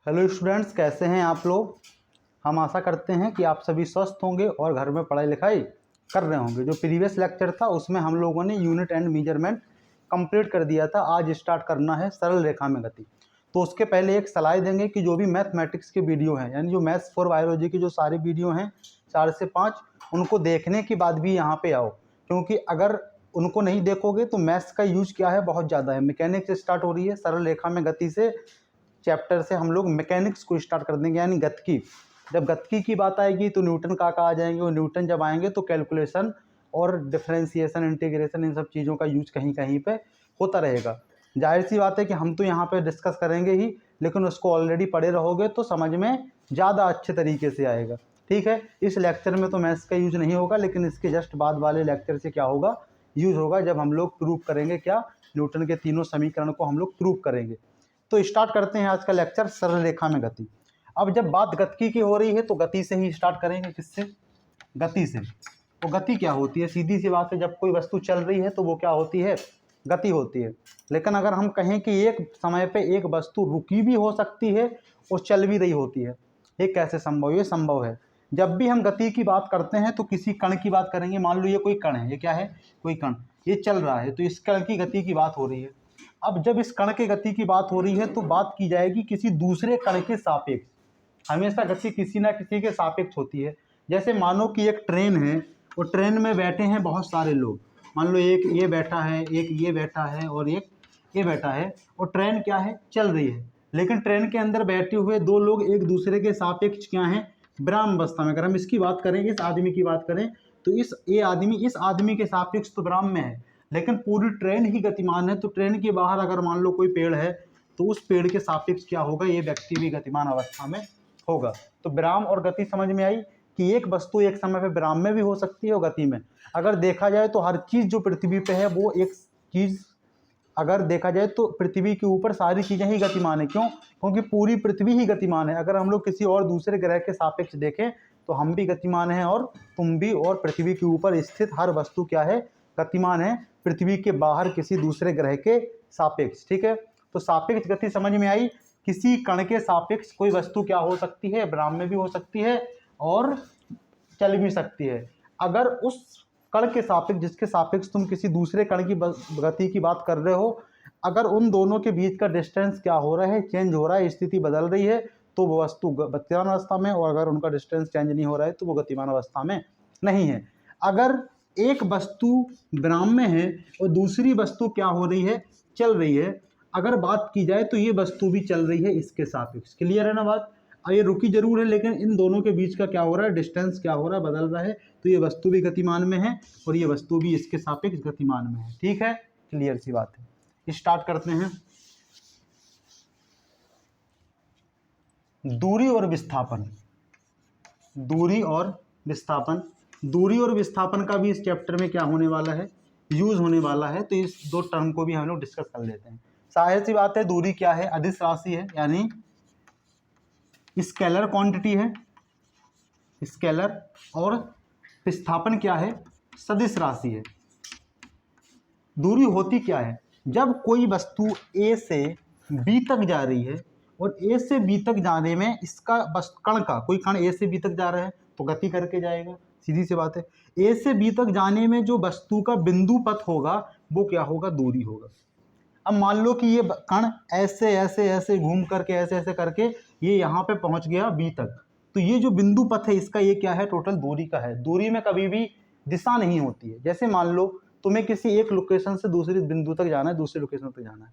Hello students, कैसे हैं आप लोग। हम आशा करते हैं कि आप सभी स्वस्थ होंगे और घर में पढ़ाई लिखाई कर रहे होंगे। जो प्रीवियस लेक्चर था उसमें हम लोगों ने यूनिट एंड मेजरमेंट कंप्लीट कर दिया था। आज स्टार्ट करना है सरल रेखा में गति। तो उसके पहले एक सलाह देंगे कि जो भी मैथमेटिक्स के वीडियो हैं, यानी जो मैथ्स फॉर बायोलॉजी की जो सारी वीडियो हैं 4 से 5, उनको देखने के बाद भी यहाँ पे आओ, क्योंकि अगर उनको नहीं देखोगे तो मैथ्स का यूज क्या है बहुत ज़्यादा है। मैकेनिक्स स्टार्ट हो रही है, सरल रेखा में गति से चैप्टर से हम लोग मैकेनिक्स को स्टार्ट कर देंगे, यानी गतिकी। जब गतिकी की बात आएगी तो न्यूटन का आ जाएंगे, और न्यूटन जब आएंगे तो कैलकुलेशन और डिफरेंशिएशन, इंटीग्रेशन, इन सब चीज़ों का यूज कहीं कहीं पे होता रहेगा। जाहिर सी बात है कि हम तो यहाँ पे डिस्कस करेंगे ही, लेकिन उसको ऑलरेडी पढ़े रहोगे तो समझ में ज़्यादा अच्छे तरीके से आएगा। ठीक है, इस लेक्चर में तो मैथ्स का यूज नहीं होगा, लेकिन इसके जस्ट बाद वाले लेक्चर से क्या होगा, यूज होगा, जब हम लोग प्रूव करेंगे क्या, न्यूटन के तीनों समीकरण को हम लोग प्रूव करेंगे। तो स्टार्ट करते हैं आज का लेक्चर, सरल रेखा में गति। अब जब बात गतिकी की हो रही है तो गति से ही स्टार्ट करेंगे। किससे? गति से। तो गति क्या होती है? सीधी सी बात है, जब कोई वस्तु चल रही है तो वो क्या होती है? गति होती है। लेकिन अगर हम कहें कि एक समय पे एक वस्तु रुकी भी हो सकती है और चल भी रही होती है, ये कैसे संभव? ये संभव है। जब भी हम गति की बात करते हैं तो किसी कण की बात करेंगे। मान लो ये कोई कण है, ये क्या है? कोई कण, ये चल रहा है, तो इस कण की गति की बात हो रही है। अब जब इस कण के गति की बात हो रही है तो बात की जाएगी किसी दूसरे कण के सापेक्ष। हमेशा गति किसी ना किसी के सापेक्ष होती है। जैसे मानो कि एक ट्रेन है और ट्रेन में बैठे हैं बहुत सारे लोग। मान लो एक ये बैठा है, एक ये बैठा है और एक ये बैठा है, और ट्रेन क्या है? चल रही है। लेकिन ट्रेन के अंदर बैठे हुए दो लोग एक दूसरे के सापेक्ष क्या हैं? विराम अवस्था में। अगर हम इसकी बात करें, इस आदमी की बात करें, तो ये आदमी इस आदमी के सापेक्ष तो विराम में है, लेकिन पूरी ट्रेन ही गतिमान है। तो ट्रेन के बाहर अगर मान लो कोई पेड़ है तो उस पेड़ के सापेक्ष क्या होगा? ये व्यक्ति भी गतिमान अवस्था में होगा। तो विराम और गति समझ में आई कि एक वस्तु एक समय पे विराम में भी हो सकती है और गति में। अगर देखा जाए तो हर चीज़ जो पृथ्वी पे है वो एक चीज़, अगर देखा जाए तो पृथ्वी के ऊपर सारी चीज़ें ही गतिमान है। क्यों? क्योंकि पूरी पृथ्वी ही गतिमान है। अगर हम लोग किसी और दूसरे ग्रह के सापेक्ष देखें तो हम भी गतिमान हैं और तुम भी, और पृथ्वी के ऊपर स्थित हर वस्तु क्या है? गतिमान है, पृथ्वी के बाहर किसी दूसरे ग्रह के सापेक्ष। ठीक है, तो सापेक्ष गति समझ में आई। किसी कण के सापेक्ष कोई वस्तु क्या हो सकती है? विराम में भी हो सकती है और चल भी सकती है। अगर उस कण के सापेक्ष, जिसके सापेक्ष तुम किसी दूसरे कण की गति की बात कर रहे हो, अगर उन दोनों के बीच का डिस्टेंस क्या हो रहा है? चेंज हो रहा है, स्थिति बदल रही है, तो वो वस्तु गतिमान अवस्था में, और अगर उनका डिस्टेंस चेंज नहीं हो रहा है तो वो गतिमान अवस्था में नहीं है। अगर एक वस्तु विराम में है और दूसरी वस्तु क्या हो रही है? चल रही है। अगर बात की जाए तो ये वस्तु भी चल रही है इसके सापेक्ष। क्लियर है ना बात? ये रुकी जरूर है, लेकिन इन दोनों के बीच का क्या हो रहा है? डिस्टेंस क्या हो रहा है? बदल रहा है। तो ये वस्तु भी गतिमान में है और ये वस्तु भी इसके सापेक्ष गतिमान में है। ठीक है, क्लियर सी बात है। स्टार्ट करते हैं। दूरी और विस्थापन। दूरी और विस्थापन। दूरी और विस्थापन का भी इस चैप्टर में क्या होने वाला है? यूज होने वाला है। तो इस दो टर्म को भी हम लोग डिस्कस कर लेते हैं। जाहिर सी बात है, दूरी क्या है? अदिश राशि है, यानी स्केलर क्वांटिटी है, स्केलर। और विस्थापन क्या है? सदिश राशि है। दूरी होती क्या है? जब कोई वस्तु ए से बी तक जा रही है, और ए से बी तक जाने में इसका कण का, कोई कण ए से बी तक जा रहा है तो गति करके जाएगा, सीधी सी बात है। ए से बी तक जाने में जो वस्तु का बिंदु पथ होगा वो क्या होगा? दूरी होगा। अब मान लो कि ये कण ऐसे ऐसे ऐसे घूम करके, ऐसे ऐसे करके ये यहाँ पे पहुँच गया बी तक, तो ये जो बिंदु पथ है इसका, ये क्या है? टोटल दूरी का है। दूरी में कभी भी दिशा नहीं होती है। जैसे मान लो तुम्हें किसी एक लोकेशन से दूसरी बिंदु तक जाना है, दूसरी लोकेशन तक जाना है,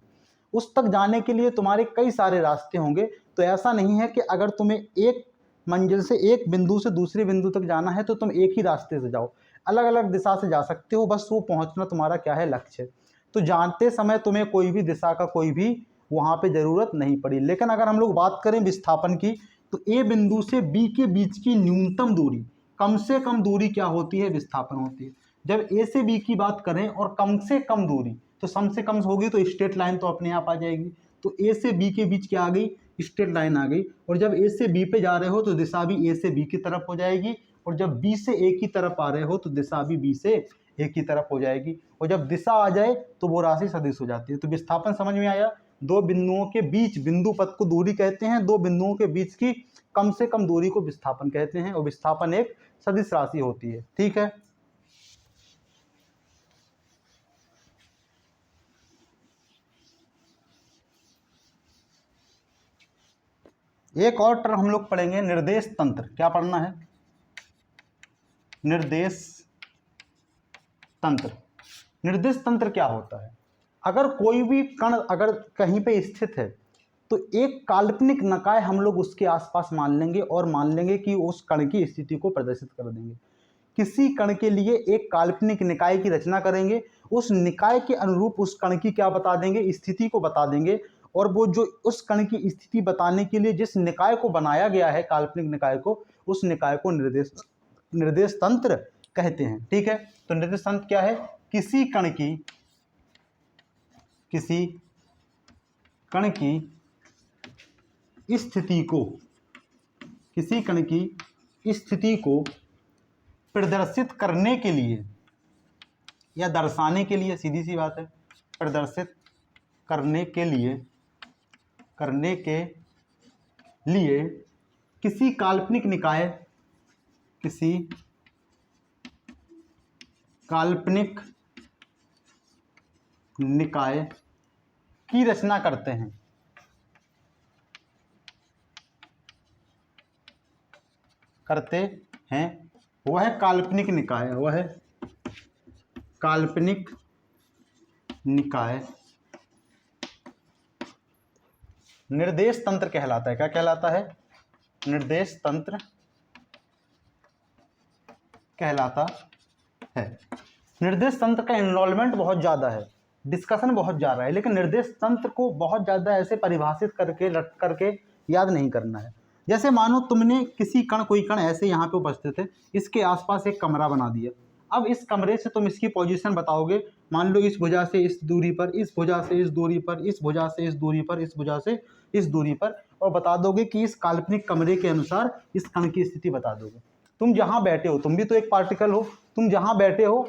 उस तक जाने के लिए तुम्हारे कई सारे रास्ते होंगे। तो ऐसा नहीं है कि अगर तुम्हें एक मंजिल से, एक बिंदु से दूसरी बिंदु तक जाना है तो तुम एक ही रास्ते से जाओ, अलग अलग दिशा से जा सकते हो। बस वो पहुंचना तुम्हारा क्या है? लक्ष्य। तो जानते समय तुम्हें कोई भी दिशा का कोई भी वहाँ पे ज़रूरत नहीं पड़ी। लेकिन अगर हम लोग बात करें विस्थापन की, तो ए बिंदु से बी के बीच की न्यूनतम दूरी, कम से कम दूरी क्या होती है? विस्थापन होती है। जब ए से बी की बात करें और कम से कम दूरी, तो सम से कम होगी तो स्ट्रेट लाइन तो अपने आप आ जाएगी। तो ए से बी के बीच क्या आ गई? स्ट्रेट लाइन आ गई। और जब ए से बी पे जा रहे हो तो दिशा भी ए से बी की तरफ हो जाएगी, और जब बी से ए की तरफ आ रहे हो तो दिशा भी बी से ए की तरफ हो जाएगी। और जब दिशा आ जाए तो वो राशि सदिश हो जाती है। तो विस्थापन समझ में आया। दो बिंदुओं के बीच, बिंदु पथ को दूरी कहते हैं, दो बिंदुओं के बीच की कम से कम दूरी को विस्थापन कहते हैं, और विस्थापन एक सदिश राशि होती है। ठीक है, एक और टर्म हम लोग पढ़ेंगे, निर्देश तंत्र। क्या पढ़ना है? निर्देश तंत्र। निर्देश तंत्र क्या होता है? अगर कोई भी कण अगर कहीं पे स्थित है तो एक काल्पनिक निकाय हम लोग उसके आसपास मान लेंगे और मान लेंगे कि उस कण की स्थिति को प्रदर्शित कर देंगे। किसी कण के लिए एक काल्पनिक निकाय की रचना करेंगे, उस निकाय के अनुरूप उस कण की क्या बता देंगे? स्थिति को बता देंगे, और वो जो उस कण की स्थिति बताने के लिए जिस निकाय को बनाया गया है, काल्पनिक निकाय को, उस निकाय को निर्देश तंत्र कहते हैं। ठीक है, तो निर्देश तंत्र क्या है? किसी कण की स्थिति को, किसी कण की स्थिति को प्रदर्शित करने के लिए या दर्शाने के लिए, सीधी सी बात है, प्रदर्शित करने के लिए किसी काल्पनिक निकाय की रचना करते हैं। वह काल्पनिक निकाय निर्देश तंत्र कहलाता है। क्या कहलाता है? निर्देश तंत्र कहलाता है। निर्देश तंत्र का इन्वॉल्वमेंट बहुत ज़्यादा है, डिस्कशन बहुत ज़्यादा है, लेकिन निर्देश तंत्र को बहुत ज़्यादा ऐसे परिभाषित करके रट करके याद नहीं करना है। जैसे मानो तुमने कोई कण ऐसे यहाँ पे उपस्थित है, इसके आसपास एक कमरा बना दिया। अब इस कमरे से तुम इसकी पोजीशन बताओगे, मान लो इस भुजा से इस दूरी पर, इस भुजा से इस दूरी पर, इस भुजा से इस दूरी पर, इस भुजा से इस दूरी पर, और बता दोगे कि इस काल्पनिक कमरे के अनुसार इस कण की स्थिति बता दोगे। तुम जहाँ बैठे हो, तुम भी तो एक पार्टिकल हो, तुम जहाँ बैठे हो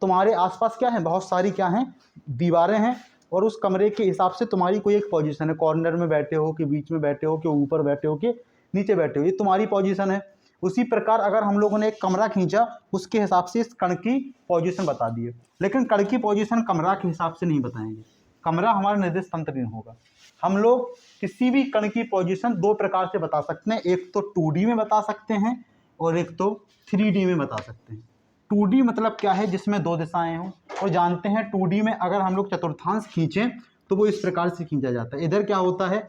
तुम्हारे आसपास क्या है? बहुत सारी क्या हैं? दीवारें हैं, और उस कमरे के हिसाब से तुम्हारी कोई एक पोजीशन है, कॉर्नर में बैठे हो कि बीच में बैठे हो कि ऊपर बैठे हो कि नीचे बैठे हो, ये तुम्हारी पोजीशन है। उसी प्रकार अगर हम लोगों ने एक कमरा खींचा, उसके हिसाब से इस कण की पोजीशन बता दिए, लेकिन कण की पोजीशन कमरा के हिसाब से नहीं बताएंगे, कमरा हमारा निर्देश तंत्र नहीं होगा। हम लोग किसी भी कण की पोजीशन दो प्रकार से बता सकते हैं, एक तो 2D में बता सकते हैं और एक तो 3D में बता सकते हैं। 2D मतलब क्या है? जिसमें दो दिशाएं हों, और जानते हैं 2D में अगर हम लोग चतुर्थांश खींचें तो वो इस प्रकार से खींचा जाता है। इधर क्या होता है?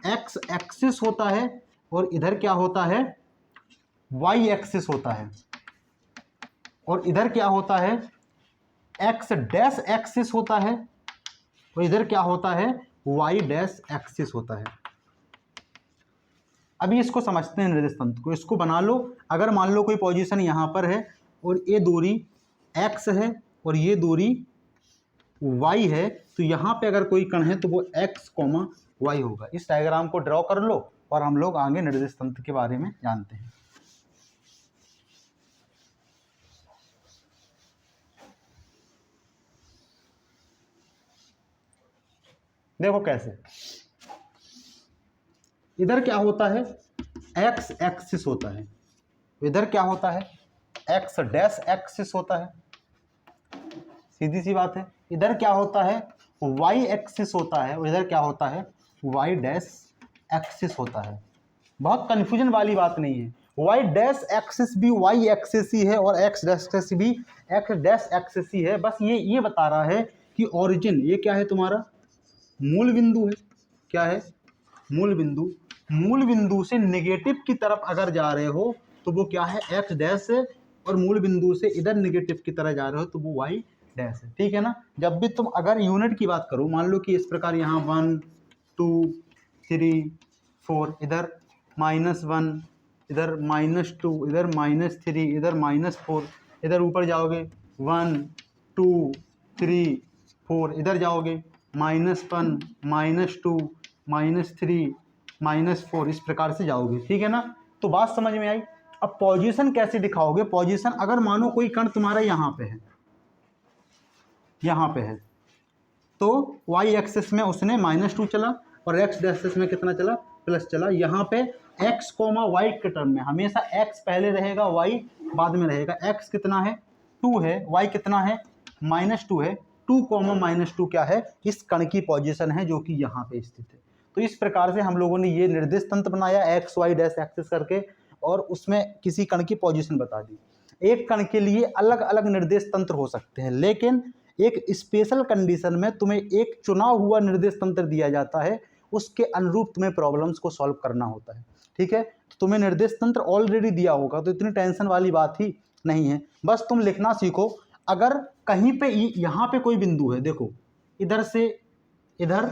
एक्स एक्सिस होता है, और इधर क्या होता है? वाई एक्सिस होता है, और इधर क्या होता है? एक्स डैश एक्सिस होता है, और इधर क्या होता है? वाई डैश एक्सिस होता है। अभी इसको समझते हैं निर्देश तंत्र को, इसको बना लो। अगर मान लो कोई पोजीशन यहाँ पर है और ये दूरी x है और ये दूरी y है, तो यहाँ पे अगर कोई कण है तो वो x, y होगा। इस डायग्राम को ड्रॉ कर लो और हम लोग आगे निर्देश तंत्र के बारे में जानते हैं। देखो कैसे, इधर क्या होता है? x एक्सिस होता है, इधर क्या होता है? x डैश एक्सिस होता है, सीधी सी बात है। इधर क्या होता है? y एक्सिस होता है, और इधर क्या होता है? y डैश एक्सिस होता है। बहुत कन्फ्यूजन वाली बात नहीं है, y डैश एक्सिस भी y एक्सिस ही है और x डैश एक्सिस भी x डैश एक्सिस ही है। बस ये बता रहा है कि ओरिजिन ये क्या है? तुम्हारा मूल बिंदु है। क्या है? मूल बिंदु। मूल बिंदु से नेगेटिव की तरफ अगर जा रहे हो तो वो क्या है? x डैश है, और मूल बिंदु से इधर नेगेटिव की तरह जा रहे हो तो वो y डैश है। ठीक है ना? जब भी तुम अगर यूनिट की बात करो, मान लो कि इस प्रकार यहाँ 1 2 3 4, इधर -1, इधर -2, इधर -3, इधर -4, इधर ऊपर जाओगे 1 2 3 4, इधर जाओगे -1 -2 -3 -4, इस प्रकार से जाओगे। ठीक है ना? तो बात समझ में आई। अब पोजीशन कैसे दिखाओगे? पोजीशन अगर मानो कोई कण तुम्हारा यहाँ पे है, यहाँ पे है, तो वाई एक्सिस में उसने -2 चला और एक्स एक्सिस में कितना चला, प्लस चला। यहाँ पे एक्स कोमा वाई के टर्म में हमेशा एक्स पहले रहेगा, वाई बाद में रहेगा। एक्स कितना है 2 है, वाई कितना है -2 है। 2 कोमा -2 क्या है, इस कण की पोजीशन है जो कि यहाँ पे स्थित है। तो इस प्रकार से हम लोगों ने ये निर्देश तंत्र बनाया एक्स वाई डैश एक्सिस करके और उसमें किसी कण की पोजीशन बता दी। एक कण के लिए अलग अलग निर्देश तंत्र हो सकते हैं, लेकिन एक स्पेशल कंडीशन में तुम्हें एक चुना हुआ निर्देश तंत्र दिया जाता है, उसके अनुरूप तुम्हें प्रॉब्लम्स को सॉल्व करना होता है। ठीक है, तो तुम्हें निर्देश तंत्र ऑलरेडी दिया होगा तो इतनी टेंशन वाली बात ही नहीं है। बस तुम लिखना सीखो। अगर कहीं पे यहाँ पे कोई बिंदु है, देखो इधर से इधर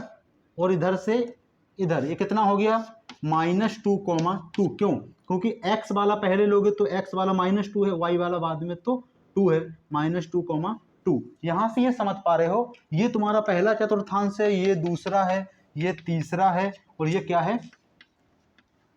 और इधर से इधर, ये कितना हो गया -2,2। क्यों, क्योंकि x वाला पहले लोगे तो x वाला -2 है, y वाला बाद में तो 2 है, -2,2। यहाँ से ये समझ पा रहे हो, ये तुम्हारा पहला चतुर्थांश है, ये दूसरा है, ये तीसरा है और ये क्या है,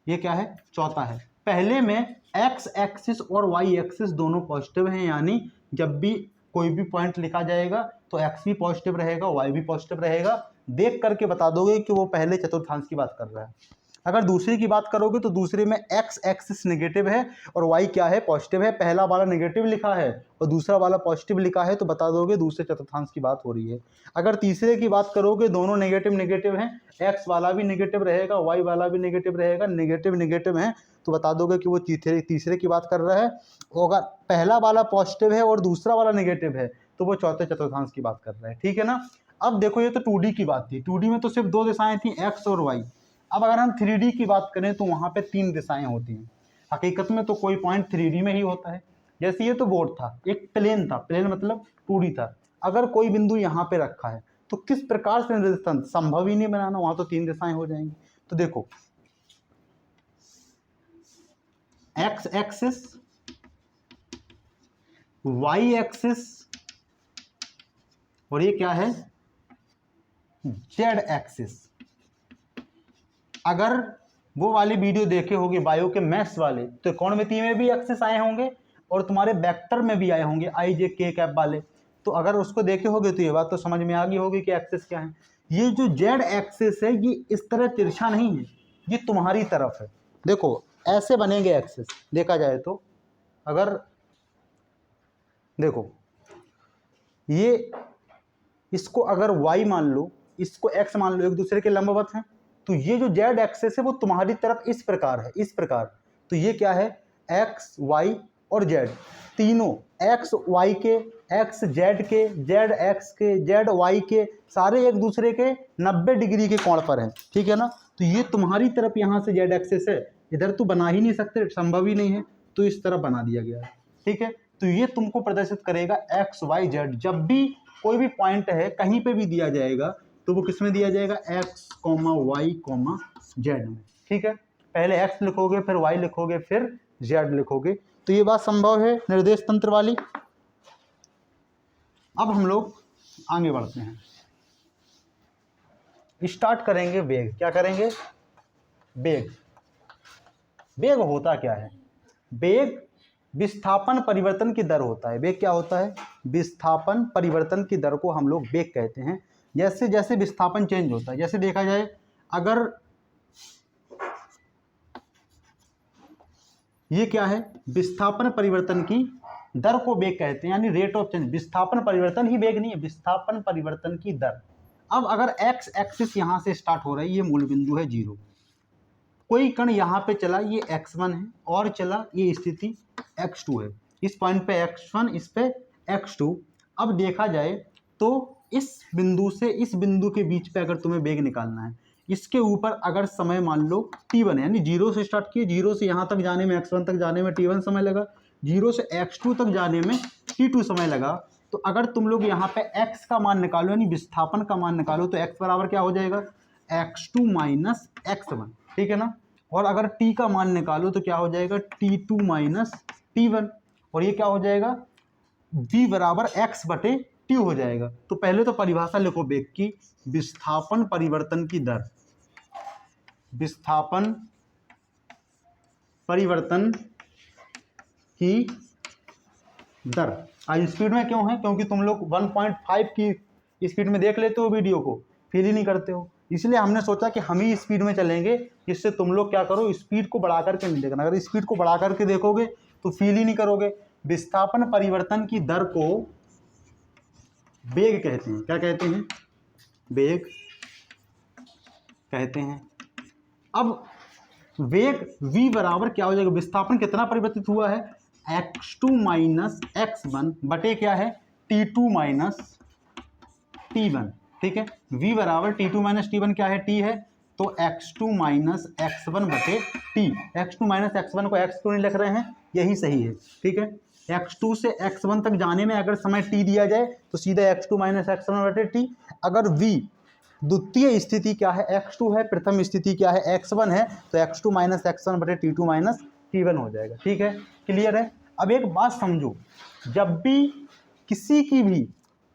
ये क्या है, चौथा है। पहले में x एक्सिस और y एक्सिस दोनों पॉजिटिव हैं, यानी जब भी कोई भी पॉइंट लिखा जाएगा तो x भी पॉजिटिव रहेगा, y भी पॉजिटिव रहेगा। देख करके बता दोगे कि वो पहले चतुर्थांश की बात कर रहा है। अगर दूसरे की बात करोगे तो दूसरे में x एक्सिस नेगेटिव है और y क्या है, पॉजिटिव है। पहला वाला नेगेटिव लिखा है और दूसरा वाला पॉजिटिव लिखा है तो बता दोगे दूसरे चतुर्थांश की बात हो रही है। अगर तीसरे की बात करोगे, दोनों नेगेटिव नेगेटिव हैं, x वाला भी नेगेटिव रहेगा, y वाला भी नेगेटिव रहेगा, नेगेटिव नेगेटिव है तो बता दोगे कि वो तीसरे की बात कर रहा है। और अगर पहला वाला पॉजिटिव है और दूसरा वाला नेगेटिव है तो वो चौथे चतुर्थांश की बात कर रहा है। ठीक है ना। अब देखो ये तो 2D की बात थी, 2D में तो सिर्फ 2 दिशाएं थी, x और y। अब अगर हम 3D की बात करें तो वहाँ पे 3 दिशाएं होती हैं। हकीकत में तो कोई पॉइंट 3D में ही होता है। जैसे ये तो बोर्ड था, एक प्लेन था, प्लेन मतलब 2D था। अगर कोई बिंदु यहाँ पे रखा है तो किस प्रकार से निर्देश तंत्र, संभव ही नहीं बनाना, वहाँ तो 3 दिशाएं हो जाएंगी। तो देखो x एक्सिस, y एक्सिस और ये क्या है z एक्सिस। अगर वो वाली वीडियो देखे होगे बायो के मैथ्स वाले, तो त्रिकोणमिति में भी एक्सिस आए होंगे और तुम्हारे वेक्टर में भी आए होंगे, आई जे के कैप वाले। तो अगर उसको देखे होगे तो ये बात तो समझ में आ गई होगी कि एक्सिस क्या है। ये जो जेड एक्सिस है ये इस तरह तिरछा नहीं है, ये तुम्हारी तरफ है। देखो ऐसे बनेंगे एक्सिस, देखा जाए तो अगर देखो ये, इसको अगर y मान लो, इसको x मान लो, एक दूसरे के लंबवत हैं, तो ये जो z एक्सिस है वो तुम्हारी तरफ इस प्रकार है, इस प्रकार। तो ये क्या है, x y और z, तीनों x y के, x z के, z x के, z y के, सारे एक दूसरे के 90 डिग्री के कोण पर हैं। ठीक है ना। तो ये तुम्हारी तरफ यहाँ से z एक्सिस है, इधर तो बना ही नहीं सकते, संभव ही नहीं है, तो इस तरफ बना दिया गया है। ठीक है, तो ये तुमको प्रदर्शित करेगा x y z। जब भी कोई भी पॉइंट है कहीं पे भी दिया जाएगा तो वो किस में दिया जाएगा, x, y, z में। ठीक है, पहले x लिखोगे, फिर y लिखोगे, फिर z लिखोगे। तो ये बात संभव है निर्देश तंत्र वाली। अब हम लोग आगे बढ़ते हैं, स्टार्ट करेंगे वेग। क्या करेंगे, वेग। वेग होता क्या है, वेग विस्थापन परिवर्तन की दर होता है। वेग क्या होता है, विस्थापन परिवर्तन की दर को हम लोग वेग कहते हैं। जैसे जैसे विस्थापन चेंज होता है, जैसे देखा जाए अगर ये क्या है, विस्थापन परिवर्तन की दर को वेग कहते हैं, यानी रेट ऑफ चेंज। विस्थापन परिवर्तन ही वेग नहीं है, विस्थापन परिवर्तन की दर। अब अगर x एक्सिस यहाँ से स्टार्ट हो रहा है, ये मूल बिंदु है 0, कोई कण यहाँ पे चला, ये x1 है, और चला, ये स्थिति x2 है, इस पॉइंट पे x1, इस पे x2। अब देखा जाए तो इस बिंदु से इस बिंदु के बीच पे अगर तुम्हें वेग निकालना है, इसके ऊपर अगर समय मान लो t1 यानी 0 से स्टार्ट किए, 0 से यहाँ तक जाने में, x1 तक जाने में t1 समय लगा, 0 से x2 तक जाने में t2 समय लगा। तो अगर तुम लोग यहाँ पे x का मान निकालो, यानी विस्थापन का मान निकालो, तो x बराबर क्या हो जाएगा, x2 माइनस x1। ठीक है ना। और अगर t का मान निकालो तो क्या हो जाएगा, t2 माइनस t1। और ये क्या हो जाएगा, v बराबर x बटे t हो जाएगा। तो पहले तो परिभाषा लिखो वेग की, विस्थापन परिवर्तन की दर, विस्थापन परिवर्तन की दर। आज स्पीड में क्यों है, क्योंकि तुम लोग 1.5 की स्पीड में देख लेते हो वीडियो को, फील ही नहीं करते हो। इसलिए हमने सोचा कि हम ही स्पीड में चलेंगे, जिससे तुम लोग क्या करो, स्पीड को बढ़ा करके नहीं देखना। अगर स्पीड को बढ़ा करके देखोगे तो फील ही नहीं करोगे। विस्थापन परिवर्तन की दर को वेग कहते हैं। क्या कहते हैं? वेग कहते हैं। अब वेग v बराबर क्या हो जाएगा, विस्थापन कितना परिवर्तित हुआ है, x2 माइनस x1 बटे क्या है, t2 माइनस t1। ठीक है, v बराबर t2 माइनस t1 क्या है, t है, तो x2 माइनस x1 बटे t। x2 माइनस x1 को x क्यों नहीं लिख रहे हैं, यही सही है। ठीक है, x2 से x1 तक जाने में अगर समय t दिया जाए तो सीधा x2 माइनस x1 बटे t। अगर v द्वितीय स्थिति क्या है, x2 है, प्रथम स्थिति क्या है, x1 है, तो x2 माइनस x1 बटे t2 माइनस t1 हो जाएगा। ठीक है, क्लियर है। अब एक बात समझो, जब भी किसी की भी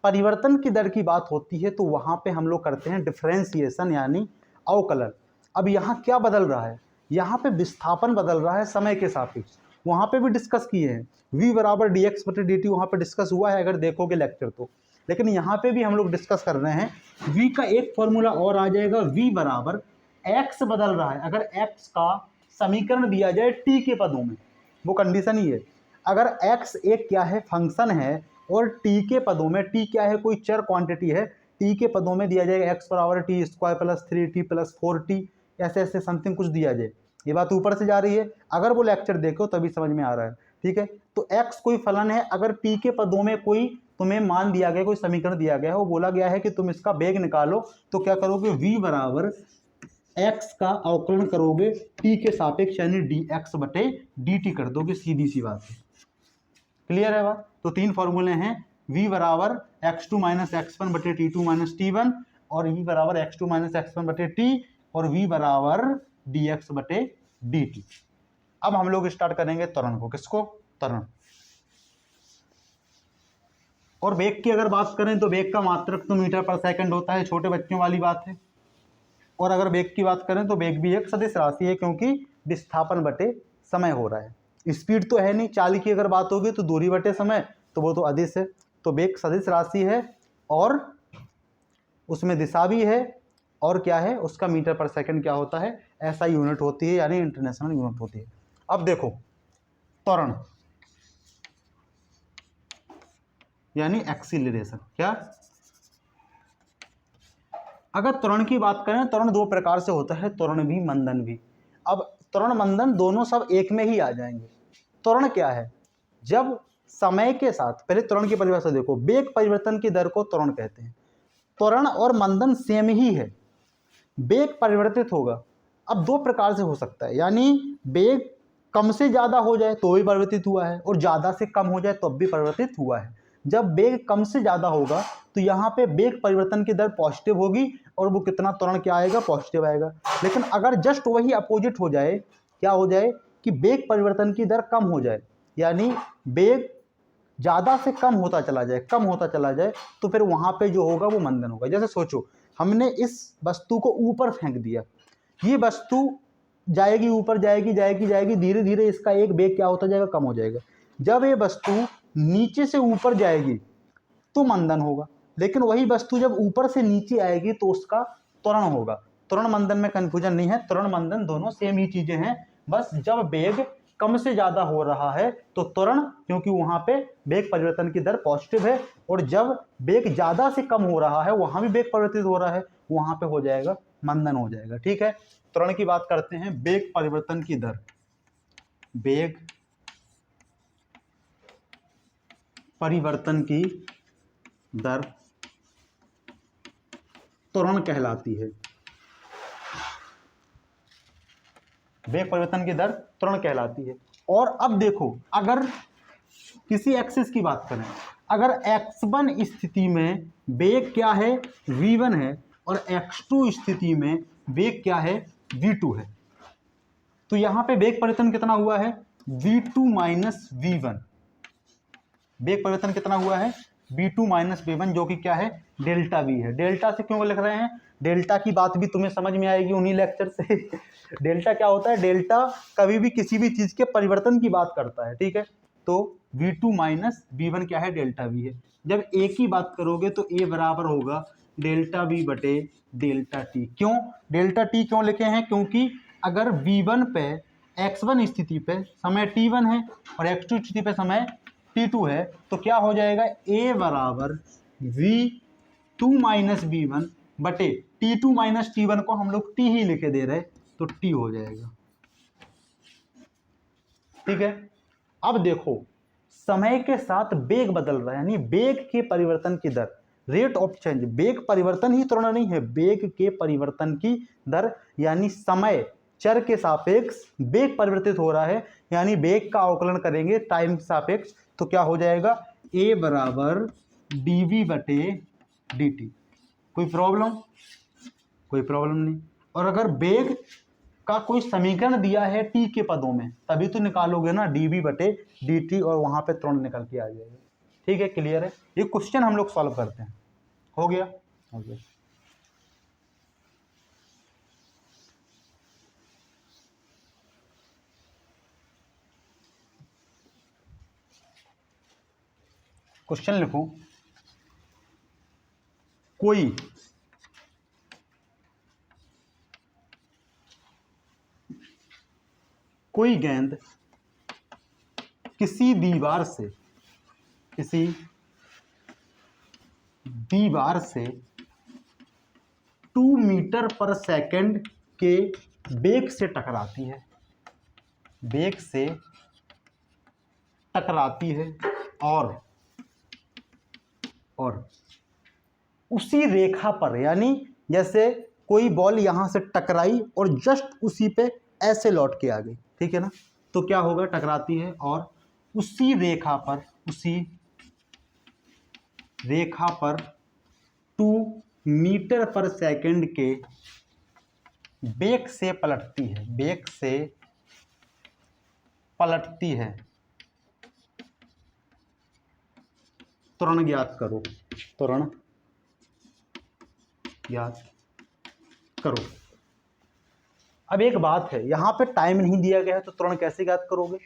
परिवर्तन की दर की बात होती है तो वहां पे हम लोग करते हैं डिफरेंशिएशन यानी अवकलन। अब यहाँ क्या बदल रहा है, यहाँ पे विस्थापन बदल रहा है समय के सापेक्ष। वहां पे भी डिस्कस किए हैं, v बराबर डी एक्स बटे डी टी वहाँ पर डिस्कस हुआ है अगर देखोगे लेक्चर तो। लेकिन यहाँ पे भी हम लोग डिस्कस कर रहे हैं, v का एक फॉर्मूला और आ जाएगा, v बराबर x बदल रहा है। अगर x का समीकरण दिया जाए t के पदों में, वो कंडीशन ही है। अगर x एक क्या है, फंक्शन है, और t के पदों में, t क्या है, कोई चर क्वांटिटी है, t के पदों में दिया जाएगा x बराबर T square plus 3t plus 4t, ऐसे ऐसे समथिंग कुछ दिया जाए। ये बात ऊपर से जा रही है, अगर वो लेक्चर देखो तभी समझ में आ रहा है। ठीक है, तो x कोई फलन है, अगर t के पदों में कोई तुम्हें मान दिया गया, कोई समीकरण दिया गया है, वो बोला गया है कि तुम इसका वेग निकालो, तो क्या करोगे, v बराबर x का अवकलन करोगे t के सापेक्ष यानी dx बटे dt कर दोगे, सीधी सी बात है। क्लियर है बात। तो तीन फॉर्मूले हैं, v बराबर x2 माइनस x1 बटे t2 माइनस t1, और v बराबर x2 माइनस x1 बटे t, और v बराबर dx बटे dt। अब हम लोग स्टार्ट करेंगे त्वरण को। किसको? त्वरण। और वेग की अगर बात करें तो वेग का मात्रक तो मीटर पर सेकंड होता है, छोटे बच्चों वाली बात है। और अगर वेग की बात करें तो वेग भी एक सदिश राशि है, क्योंकि विस्थापन बटे समय हो रहा है। स्पीड तो है नहीं, चाल की अगर बात होगी तो दूरी बटे समय, तो वो तो अदिश है। तो वेग सदिश राशि है और उसमें दिशा भी है, और क्या है, उसका मीटर पर सेकंड क्या होता है, ऐसा यूनिट होती है, यानी इंटरनेशनल यूनिट होती है। अब देखो, त्वरण यानी एक्सीलरेशन। क्या? अगर त्वरण की बात करें, त्वरण दो प्रकार से होता है, त्वरण भी मंदन भी। अब त्वरण मंदन दोनों सब एक में ही आ जाएंगे। त्वरण क्या है, जब समय के साथ, पहले त्वरण की परिभाषा देखो, वेग परिवर्तन की दर को त्वरण कहते हैं। त्वरण और मंदन सेम ही है, वेग परिवर्तित होगा। अब दो प्रकार से हो सकता है, यानी वेग कम से ज्यादा हो जाए तो भी परिवर्तित हुआ है, और ज्यादा से कम हो जाए तो भी परिवर्तित हुआ है। जब वेग कम से ज्यादा होगा तो यहाँ पे वेग परिवर्तन की दर पॉजिटिव होगी, और वो कितना त्वरण क्या आएगा, पॉजिटिव आएगा। लेकिन अगर जस्ट वही अपोजिट हो जाए, क्या हो जाए कि वेग परिवर्तन की दर कम हो जाए, यानी वेग ज्यादा से कम होता चला जाए, कम होता चला जाए, तो फिर वहां पे जो होगा वो मंदन होगा। जैसे सोचो, हमने इस वस्तु को ऊपर फेंक दिया, ये वस्तु जाएगी ऊपर, जाएगी जाएगी जाएगी, धीरे धीरे इसका एक वेग क्या होता जाएगा, कम हो जाएगा। जब ये वस्तु नीचे से ऊपर जाएगी तो मंदन होगा, लेकिन वही वस्तु जब ऊपर से नीचे आएगी तो उसका त्वरण होगा। त्वरण मंदन में कंफ्यूजन नहीं है, त्वरण मंदन दोनों सेम ही चीजें हैं। बस जब वेग कम से ज्यादा हो रहा है तो त्वरण, क्योंकि वहां पे वेग परिवर्तन की दर पॉजिटिव है, और जब वेग ज्यादा से कम हो रहा है, वहां भी वेग परिवर्तित हो रहा है, वहां पे हो जाएगा मंदन हो जाएगा। ठीक है, त्वरण की बात करते हैं, वेग परिवर्तन की दर, वेग परिवर्तन की दर त्वरण कहलाती है। वेग परिवर्तन की दर त्वरण कहलाती है। और अब देखो, अगर किसी एक्सिस की बात करें, अगर x1 स्थिति में वेग क्या है, v1 है, और x2 स्थिति में वेग क्या है, v2 है, तो यहां पे वेग परिवर्तन कितना हुआ है, v2 माइनस v1। वेग परिवर्तन कितना हुआ है, v2 माइनस v1, जो कि क्या है, डेल्टा v है। डेल्टा से क्यों लिख रहे हैं, डेल्टा की बात भी तुम्हें समझ में आएगी उन्हीं लेक्चर से। डेल्टा क्या होता है, डेल्टा कभी भी किसी भी चीज के परिवर्तन की बात करता है। ठीक है, तो V2 माइनस V1 क्या है, डेल्टा V है। जब ए की बात करोगे तो ए बराबर होगा डेल्टा V बटे डेल्टा T। क्यों डेल्टा T क्यों लिखे हैं, क्योंकि अगर V1 पे x1 स्थिति पे समय t1 है और x2 स्थिति पे समय t2 है तो क्या हो जाएगा, a बराबर V2 माइनस V1 बटे T2 माइनस T1 को हम लोग T ही लिखे दे रहे तो T हो जाएगा। ठीक है, अब देखो समय के साथ वेग बदल रहा है, यानी वेग के परिवर्तन की दर, रेट ऑफ चेंज, वेग परिवर्तन ही त्वरण नहीं है, वेग के परिवर्तन की दर, यानी समय चर के सापेक्ष वेग परिवर्तित हो रहा है, यानी वेग का अवकलन करेंगे टाइम के सापेक्ष तो क्या हो जाएगा, a बराबर dv बटे dt। कोई प्रॉब्लम, कोई प्रॉब्लम नहीं। और अगर वेग का कोई समीकरण दिया है t के पदों में तभी तो निकालोगे ना dv बटे dt और वहां पे त्वरण निकल के आ जाएगा। ठीक है, क्लियर है। ये क्वेश्चन हम लोग सॉल्व करते हैं। हो गया, हो गया। क्वेश्चन लिखो, कोई गेंद किसी दीवार से 2 मीटर पर सेकंड के वेग से टकराती है, वेग से टकराती है और उसी रेखा पर, यानी जैसे कोई बॉल यहां से टकराई और जस्ट उसी पे ऐसे लौट के आ गई, ठीक है ना, तो क्या होगा, टकराती है और उसी रेखा पर 2 मीटर पर सेकंड के वेग से पलटती है, वेग से पलटती है। त्वरण ज्ञात करो, त्वरण ज्ञात करो। अब एक बात है, यहां पे टाइम नहीं दिया गया है तो त्वरण कैसे ज्ञात करोगे।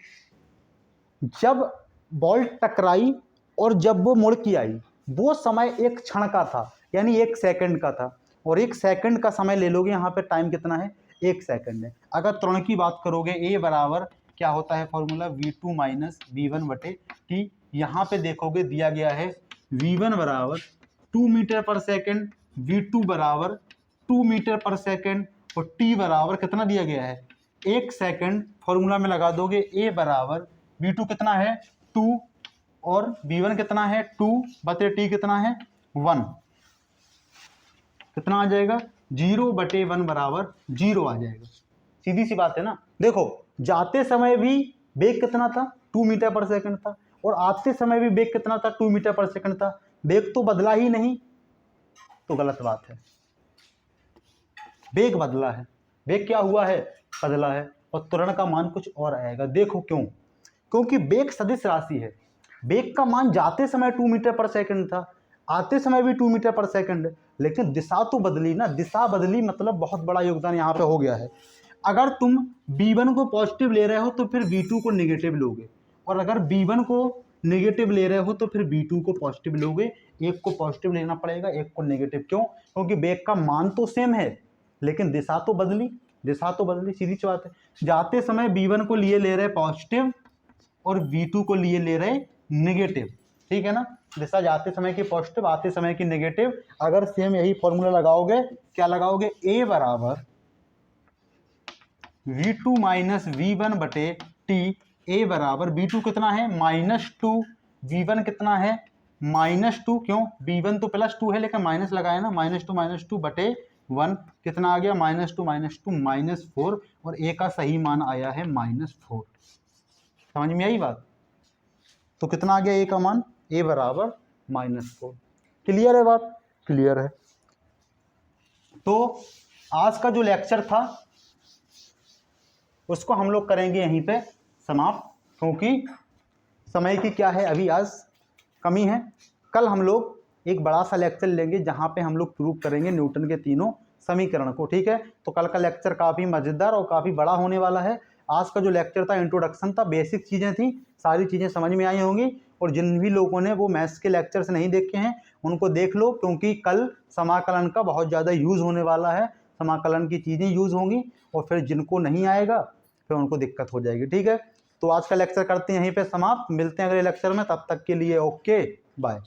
जब बॉल टकराई और जब वो मुड़ के आई वो समय एक क्षण का था, यानी 1 सेकंड का था, और 1 सेकंड का समय ले लोगे, यहाँ पे टाइम कितना है, 1 सेकंड है। अगर त्वरण की बात करोगे a बराबर क्या होता है फॉर्मूला, V2 माइनस V1 बटे t। यहाँ पे देखोगे दिया गया है V1 बराबर 2 मीटर पर सेकंड, V2 बराबर 2 मीटर पर सेकंड और t बराबर कितना दिया गया है, 1 सेकंड। फॉर्मूला में लगा दोगे a बराबर V2 कितना है 2 और V1 कितना है 2 बटे t कितना है 1, कितना आ जाएगा 0 बटे 1 बराबर 0 आ जाएगा। सीधी सी बात है ना। देखो जाते समय भी वेग कितना था, 2 मीटर पर सेकंड था, और आते समय भी वेग कितना था, 2 मीटर पर सेकंड था। वेग तो बदला ही नहीं, तो गलत बात है। वेग बदला है, वेग क्या हुआ है, बदला है, और त्वरण का मान कुछ और आएगा। देखो क्यों, क्योंकि वेग सदिश राशि है। वेग का मान जाते समय 2 मीटर पर सेकंड था, आते समय भी 2 मीटर पर सेकंड, लेकिन दिशा तो बदली ना, दिशा बदली मतलब बहुत बड़ा योगदान यहाँ पे हो गया है। अगर तुम V1 को पॉजिटिव ले रहे हो तो फिर V2 को नेगेटिव लोगे, और अगर V1 को नेगेटिव ले रहे हो तो फिर V2 को पॉजिटिव लोगे। एक को पॉजिटिव लेना पड़ेगा, एक को नेगेटिव। क्यों, क्योंकि वेग का मान तो सेम है लेकिन दिशा तो बदली, दिशा तो बदली, सीधी सी बात है। जाते समय V1 को लिए ले रहे पॉजिटिव और V2 को लिए ले रहे नेगेटिव, ठीक है ना। दिशा जाते समय की पॉजिटिव, आते समय की नेगेटिव। अगर सेम यही फॉर्मूला लगाओगे, क्या लगाओगे, a बराबर V2 माइनस V1 बटे t। a बराबर V2 कितना है -2, V1 कितना है -2। क्यों, V1 तो +2 है लेकिन माइनस लगाया ना, -2 बटे 1 कितना आ गया, -2 -4, और a का सही मान आया है -4। समझ में आई बात। तो कितना आ गया a का मान, a बराबर -4। क्लियर है बात, क्लियर है। तो आज का जो लेक्चर था उसको हम लोग करेंगे यहीं पे समाप्त, क्योंकि समय की क्या है अभी आज कमी है। कल हम लोग एक बड़ा सा लेक्चर लेंगे जहां पे हम लोग प्रूव करेंगे न्यूटन के तीनों समीकरण को, ठीक है। तो कल का लेक्चर काफ़ी मज़ेदार और काफ़ी बड़ा होने वाला है। आज का जो लेक्चर था इंट्रोडक्शन था, बेसिक चीज़ें थी, सारी चीज़ें समझ में आई होंगी। और जिन भी लोगों ने वो मैथ्स के लेक्चर्स नहीं देखे हैं उनको देख लो, क्योंकि कल समाकलन का बहुत ज़्यादा यूज़ होने वाला है, समाकलन की चीज़ें यूज़ होंगी और फिर जिनको नहीं आएगा फिर उनको दिक्कत हो जाएगी। ठीक है, तो आज का लेक्चर करते हैं यहीं पे समाप्त, मिलते हैं अगले लेक्चर में, तब तक के लिए ओके बाय।